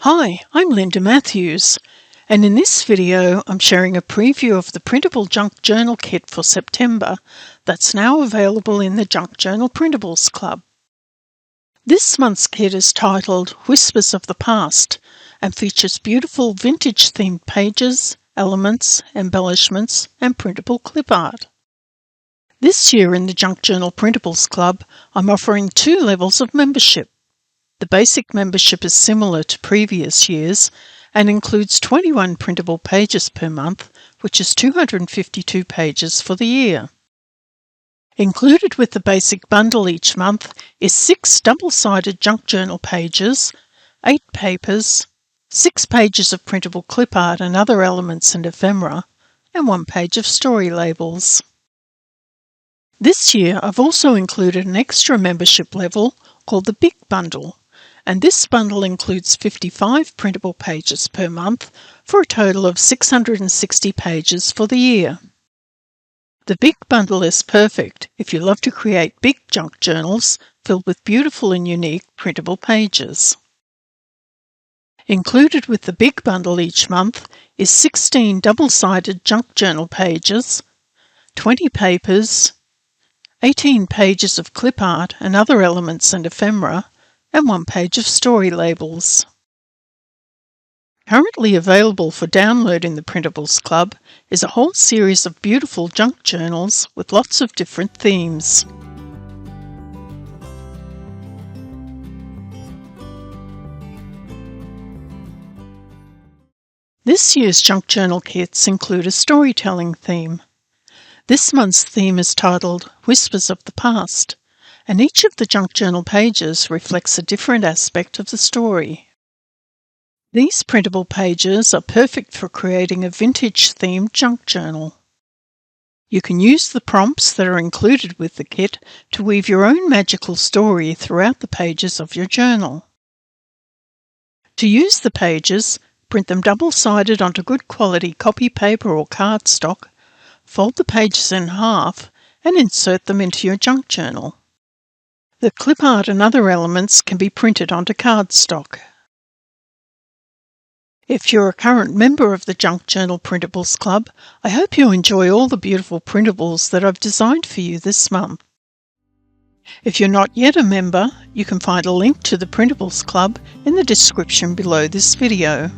Hi, I'm Linda Matthews, and in this video I'm sharing a preview of the printable junk journal kit for September that's now available in the Junk Journal Printables Club. This month's kit is titled Whispers of the Past and features beautiful vintage-themed pages, elements, embellishments, and printable clip art. This year in the Junk Journal Printables Club, I'm offering 2 levels of membership. The basic membership is similar to previous years and includes 21 printable pages per month, which is 252 pages for the year. Included with the basic bundle each month is 6 double-sided junk journal pages, 8 papers, 6 pages of printable clip art and other elements and ephemera, and 1 page of story labels. This year I've also included an extra membership level called the Big Bundle, and this bundle includes 55 printable pages per month for a total of 660 pages for the year. The Big Bundle is perfect if you love to create big junk journals filled with beautiful and unique printable pages. Included with the Big Bundle each month is 16 double-sided junk journal pages, 20 papers, 18 pages of clip art and other elements and ephemera, and 1 page of story labels. Currently available for download in the Printables Club is a whole series of beautiful junk journals with lots of different themes. This year's junk journal kits include a storytelling theme. This month's theme is titled Whispers of the Past, and each of the junk journal pages reflects a different aspect of the story. These printable pages are perfect for creating a vintage-themed junk journal. You can use the prompts that are included with the kit to weave your own magical story throughout the pages of your journal. To use the pages, print them double-sided onto good quality copy paper or cardstock, fold the pages in half, and insert them into your junk journal. The clip art and other elements can be printed onto cardstock. If you're a current member of the Junk Journal Printables Club, I hope you enjoy all the beautiful printables that I've designed for you this month. If you're not yet a member, you can find a link to the Printables Club in the description below this video.